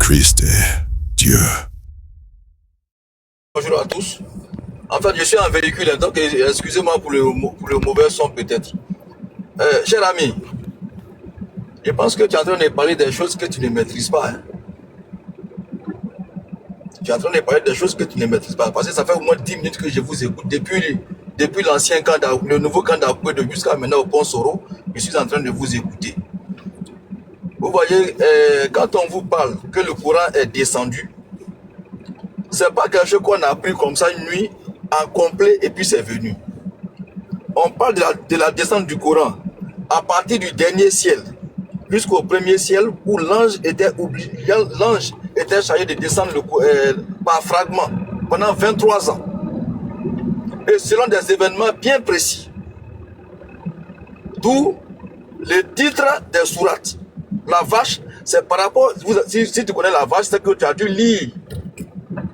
Christ est Dieu. Bonjour à tous. En fait, je suis en véhicule, donc excusez-moi pour le mauvais son peut-être. Cher ami, je pense que tu es en train de parler des choses que tu ne maîtrises pas. Hein. Tu es en train de parler des choses que tu ne maîtrises pas. Parce que ça fait au moins 10 minutes que je vous écoute. Depuis l'ancien camp, le nouveau camp d'Akwede jusqu'à maintenant au pont Soro, je suis en train de vous écouter. Vous voyez, quand on vous parle que le Coran est descendu, c'est pas quelque chose qu'on a appris comme ça une nuit en complet et puis c'est venu. On parle de la descente du Coran à partir du dernier ciel jusqu'au premier ciel où l'ange était chargé de descendre par fragments pendant 23 ans. Et selon des événements bien précis. D'où le titre des sourates. La vache, c'est par rapport, si tu connais la vache, c'est que tu as dû lire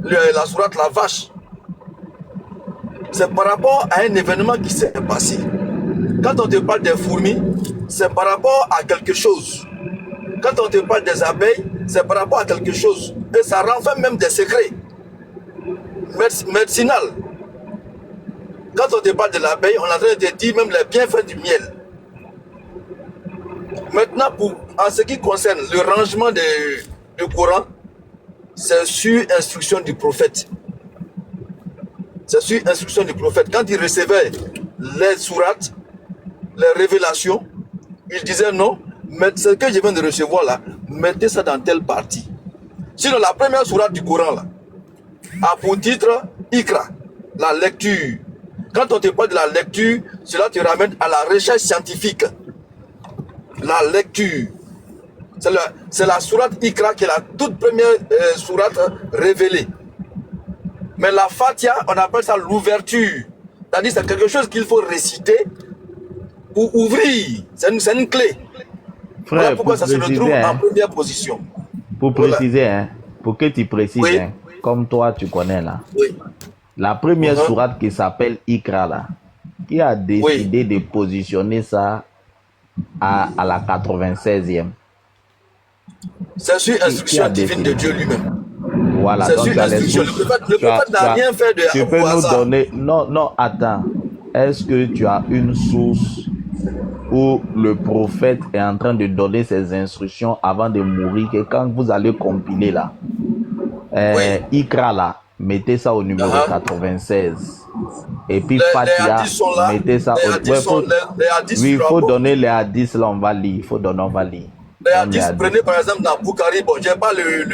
la sourate La Vache. C'est par rapport à un événement qui s'est passé. Quand on te parle des fourmis, c'est par rapport à quelque chose. Quand on te parle des abeilles, c'est par rapport à quelque chose. Et ça renferme même des secrets médicinaux. Quand on te parle de l'abeille, on est en train de te dire même les bienfaits du miel. Maintenant, en ce qui concerne le rangement du Coran, c'est sur instruction du prophète. C'est sur instruction du prophète. Quand il recevait les sourates, les révélations, il disait non, mais ce que je viens de recevoir là, mettez ça dans telle partie. Sinon, la première sourate du Coran là, a pour titre Ikra, la lecture. Quand on te parle de la lecture, cela te ramène à la recherche scientifique. La lecture. C'est la sourate Ikra qui est la toute première sourate révélée. Mais la Fatiha, on appelle ça l'ouverture. C'est-à-dire c'est quelque chose qu'il faut réciter pour ouvrir. C'est une clé. Frère, voilà pourquoi ça se retrouve en première position. Pour préciser, hein, pour que tu précises, oui. Hein, comme toi tu connais là. Oui. La première sourate qui s'appelle Ikra là, qui a décidé de positionner ça à la 96e. C'est sur instruction divine de Dieu lui-même. Voilà, c'est sur instruction. Le prophète n'a rien fait de tu peux nous donner. Non, attends. Est-ce que tu as une source où le prophète est en train de donner ses instructions avant de mourir, que quand vous allez compiler là, Ikra là, mettez ça au numéro 96. Et puis Fatiha, mettez ça au... il faut donner les hadiths là, on va lire. On va lire. Les hadiths, prenez par exemple dans Bukhari, bon, j'ai pas le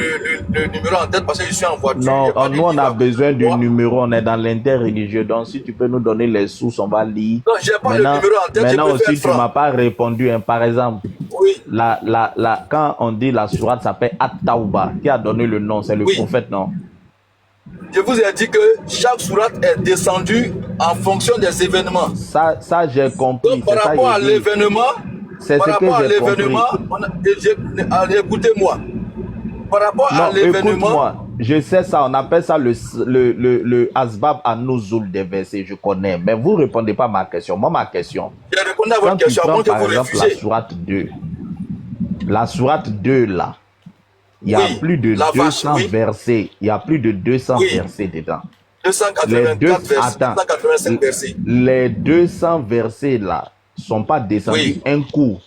numéro en tête parce que je suis en voiture. Non, nous on a besoin du numéro, on est dans l'interreligieux, donc si tu peux nous donner les sources, on va lire. Non, j'ai pas le numéro en tête. Maintenant aussi, tu m'as pas répondu, hein, par exemple. Oui. Quand on dit la sourate s'appelle At-Tawba, qui a donné le nom, c'est le prophète, non? Je vous ai dit que chaque sourate est descendue en fonction des événements. Ça j'ai compris. Donc, par rapport à l'événement, écoutez-moi. Par rapport à l'événement. Je sais ça, on appelle ça le Asbab an-Nuzul des versets, je connais. Mais vous ne répondez pas à ma question. Moi, ma question. Je réponds à votre question avant que vous refusiez. La sourate 2 là. Il y a plus de 200 versets. Il y a plus de 200 versets dedans. 284 versets, 285 versets. Les 200 versets là sont pas descendus un coup.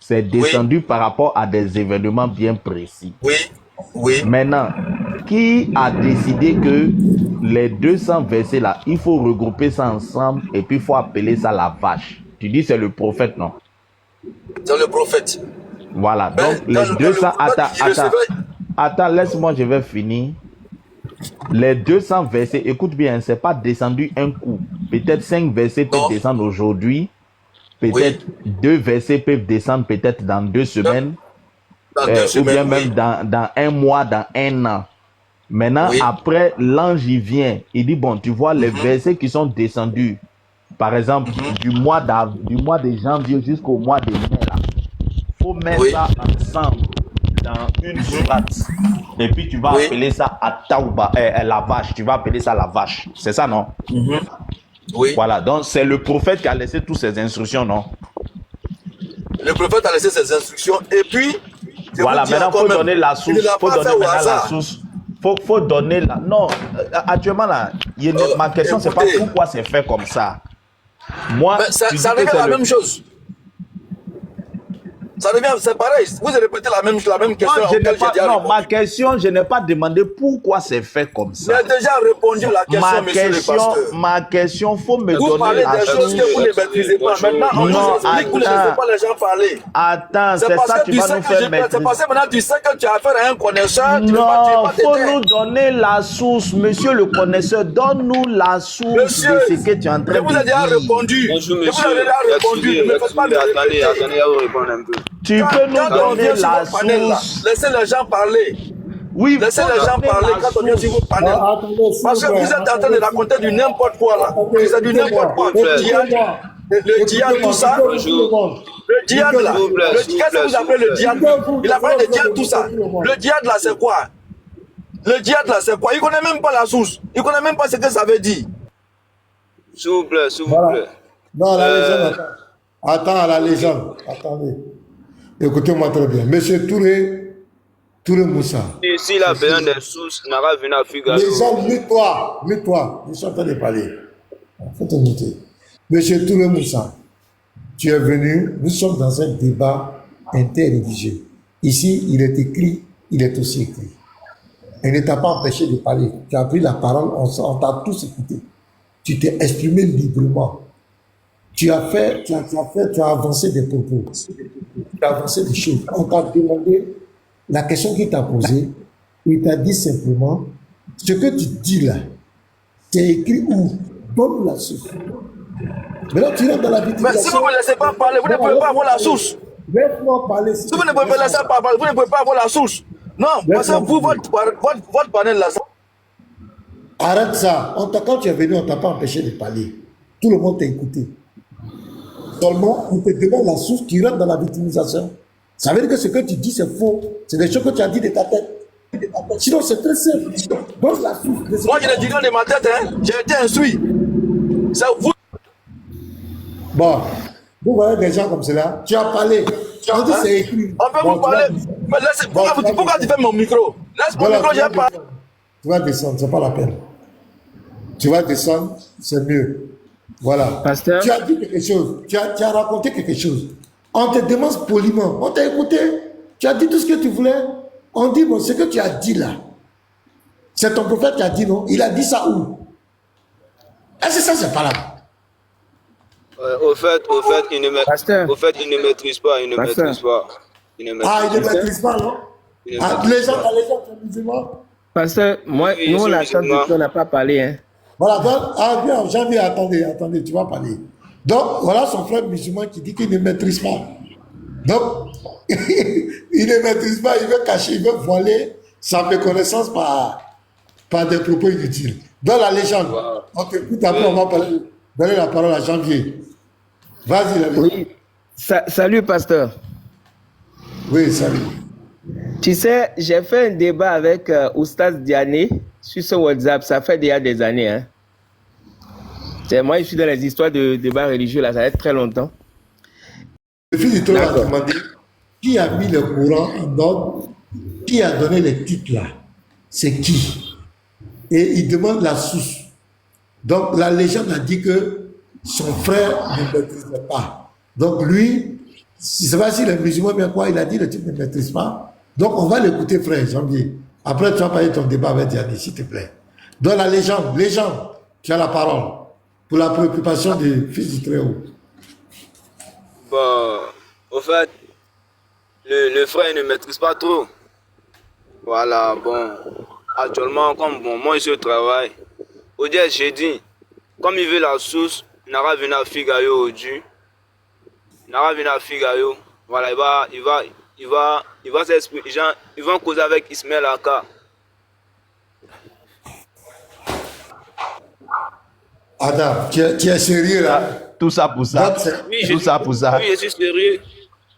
C'est descendu par rapport à des événements bien précis. Oui. Maintenant, qui a décidé que les 200 versets là, il faut regrouper ça ensemble et puis il faut appeler ça la vache? Tu dis c'est le prophète, non? C'est le prophète. Voilà, donc les 200... Attends, laisse-moi, je vais finir. Les 200 versets, écoute bien, c'est pas descendu un coup. Peut-être 5 versets peuvent descendre aujourd'hui. Peut-être 2 versets peuvent descendre peut-être dans 2 semaines. Ou bien même dans 1 mois, dans 1 an. Maintenant, après, l'ange, il vient. Il dit, bon, tu vois les versets qui sont descendus. Par exemple, du mois de janvier jusqu'au mois de mai, là. Faut mettre ça ensemble dans une sourate. Et puis tu vas appeler ça At-Tawba, la vache. Tu vas appeler ça la vache. C'est ça, non? Oui. Voilà, donc c'est le prophète qui a laissé toutes ces instructions, non? Le prophète a laissé ses instructions. Et puis, Voilà, maintenant, il faut donner la source. Il ne l'a Faut pas donner fait au maintenant la hasard. source. Faut donner la. Non, actuellement, là, ma question, c'est pas Écoutez. pourquoi c'est fait comme ça. Moi, Mais ça tu dis ça que revient c'est à la le- même chose. Ça revient, c'est pareil. Vous répétez la même question Moi, je n'ai auquel j'ai pas, déjà non, répondu. ma question, je n'ai pas demandé pourquoi c'est fait comme ça. J'ai déjà répondu à la question, monsieur le pasteur. Ma question, faut me Vous donner parlez la des choses source. que vous ne maîtrisez pas. Maintenant, on Non, vous explique, vous ne laissez pas les gens parler. Attends, C'est c'est parce ça que tu tu vas sais nous que faire c'est maîtriser. parce que maintenant tu sais que tu as affaire à un connaisseur, tu ne Non, vas pas faut t'aider. nous donner la source, monsieur le connaisseur. Donne-nous la source Monsieur, de ce que tu es en je train vous ai de déjà dire. répondu. Bonjour Je vous ai monsieur, déjà répondu. Ne me faites pas de attendez, répéter. attendez, à vous répondre un peu. Tu peux nous Quand on donner vient sur la votre panel là, source. laissez les gens parler. Oui, Laissez faut les gens donner parler la quand on vient sur source. votre panel. Parce que vous êtes en train de raconter du n'importe quoi là. C'est du n'importe quoi. Le djihad, tout ça. Le djihad là. Qu'est-ce que vous appelez le djihad? Il a parlé de djihad, tout ça. Le djihad là, c'est quoi? Le djihad là, c'est quoi? Il ne connaît même pas la source. Il ne connaît même pas ce que ça veut dire. S'il vous plaît, s'il vous Voilà. plaît. Non, la légende, attends, la légende. Attendez. Écoutez-moi très bien. Monsieur Touré Moussa. S'il a besoin des sources, n'a pas venu à Figaro. Les gens, mute-toi. Je suis en train de parler. Faut te muter. Monsieur Touré Moussa, tu es venu, nous sommes dans un débat interreligieux. Ici, il est écrit, il est aussi écrit. Il ne t'a pas empêché de parler. Tu as pris la parole, on t'a tous écouté. Tu t'es exprimé librement. Tu as avancé des propos. Tu as avancé des choses. On t'a demandé la question qu'il t'a posée. Il t'a dit simplement, ce que tu dis là, c'est écrit où? Donne la source. Maintenant, tu rentres dans la Mais victimisation. si vous ne me laissez pas parler, vous ne pouvez pas avoir la source. Laisse-moi parler. Si vous ne pouvez pas laisser pas parler, vous ne pouvez pas avoir la source. Non, parce que vous, votre panel là, Arrête ça. Quand tu es venu, on ne t'a pas empêché de parler. Tout le monde t'a écouté. Seulement, on te demande la source, tu rentres dans la victimisation. Ça veut dire que ce que tu dis, c'est faux. C'est des choses que tu as dit de ta tête. Sinon, c'est très simple. Donne la source. moi je ne dis rien de ma tête, hein. J'ai été instruit. C'est vous. Bon, vous voyez des gens comme cela. Tu as parlé. Tu as dit c'est écrit. On peut Bon, vous parler. Mais laissez, pourquoi tu fais mon micro? Laisse mon micro, j'ai pas. Tu vas descendre, c'est pas la peine. Tu vas descendre, c'est mieux. Voilà. Pasteur. Tu as dit quelque chose. Tu as raconté quelque chose. On te demande poliment. On t'a écouté. Tu as dit tout ce que tu voulais. On dit, bon, ce que tu as dit là, c'est ton prophète qui a dit, non? Il a dit ça où? Est-ce que ça, c'est pas là? Au fait, il ne Pasteur. maîtrise pas, il ne Pasteur. maîtrise pas. Il ne maîtrise Ah, il ne pas. maîtrise pas, non? Il ne Ah, maîtrise les gens, pas. sont musulmans. Pasteur, moi, Oui, nous, on je a suis entendu musulman. qu'on n'a pas parlé. Hein. Voilà, donc, ah bien, Janvier, attendez, tu vas parler. Donc, voilà son frère musulman qui dit qu'il ne maîtrise pas. Donc, il ne maîtrise pas, il veut cacher, il veut voiler sa méconnaissance par des propos inutiles. Dans la légende, on t'écoute, après on va donner la parole à Janvier. Vas-y, la légende. Oui. Salut, pasteur. Oui, salut. Tu sais, j'ai fait un débat avec Oustaz Diané sur ce WhatsApp. Ça fait déjà des années. Hein. Moi, je suis dans les histoires de débats religieux, là, ça fait très longtemps. Le fils du Torah a D'accord. demandé qui a mis le Coran en ordre, qui a donné les titres là, c'est qui? Et il demande la source. Donc la légende a dit que son frère ne maîtrisait pas. Donc lui, je ne sais pas s'il est musulman bien quoi, il a dit le type ne maîtrise pas. Donc on va l'écouter, frère Janvier. Après tu vas parler de ton débat avec Diane, s'il te plaît. Donc la légende, tu as la parole pour la préoccupation du fils du Très-Haut. Bon, au fait, le frère ne maîtrise pas trop. Voilà, bon. Actuellement, comme bon, moi je travaille. Au dia j'ai dit, comme il veut la source, il n'a pas venu à Figaro aujourd'hui. Il n'a pas venu à Figaro. Voilà, il va s'exprimer. Ils vont causer avec Ismaël Aka. Adam, tu es sérieux là? Tout ça pour ça. Donc, c'est- Oui, Tout ça pour ça. Oui, je suis sérieux.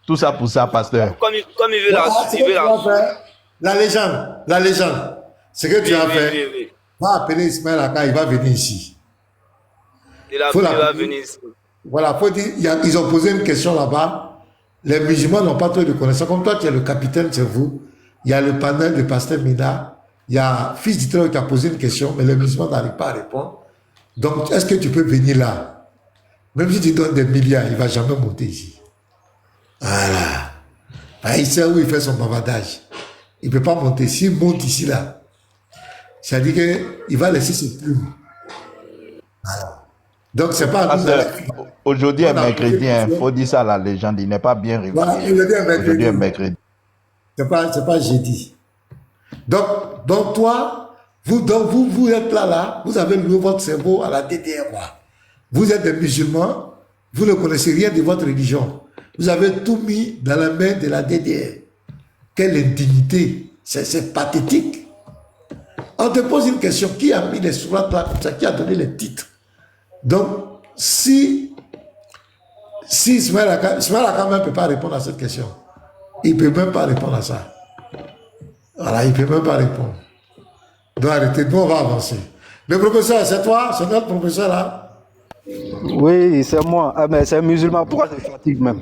Tout ça pour ça, pasteur. Comme il veut la Ah, source, c'est il veut que tu la vas faire. La légende. Ce que tu Oui, as oui, fait, oui, oui. va appeler Ismaël Aka, il va venir ici. Il Faut va la- venir ici. Voilà, faut dire, ils ont posé une question là-bas. Les musulmans n'ont pas trop de connaissances. Comme toi, tu es le capitaine, c'est vous. Il y a le panel de Pasteur Mina. Il y a Fils d'Israël qui a posé une question, mais les musulmans n'arrivent pas à répondre. Donc, est-ce que tu peux venir là? Même si tu donnes des milliards, il ne va jamais monter ici. Voilà. Il sait où il fait son bavardage. Il ne peut pas monter. S'il monte ici, là, c'est-à-dire qu'il va laisser ses plumes. Voilà. Donc, c'est pas à nous d'aller. Aujourd'hui est mercredi, il faut dire ça à la légende. Il n'est pas bien réveillé. Voilà, Aujourd'hui est mercredi. C'est pas jeudi. Donc toi, vous êtes là, vous avez loué votre cerveau à la DDR. Vous êtes des musulmans, vous ne connaissez rien de votre religion. Vous avez tout mis dans la main de la DDR. Quelle indignité, c'est pathétique. On te pose une question, qui a mis les sourates là comme ça, qui a donné les titres? Donc, si Ismaël Akam ne peut pas répondre à cette question, il ne peut même pas répondre à ça. Voilà, il ne peut même pas répondre. Donc arrêtez, nous on va avancer. Le professeur, c'est toi? C'est notre professeur là? Oui, c'est moi. Ah, mais c'est un musulman. Pourquoi tu fatigues même?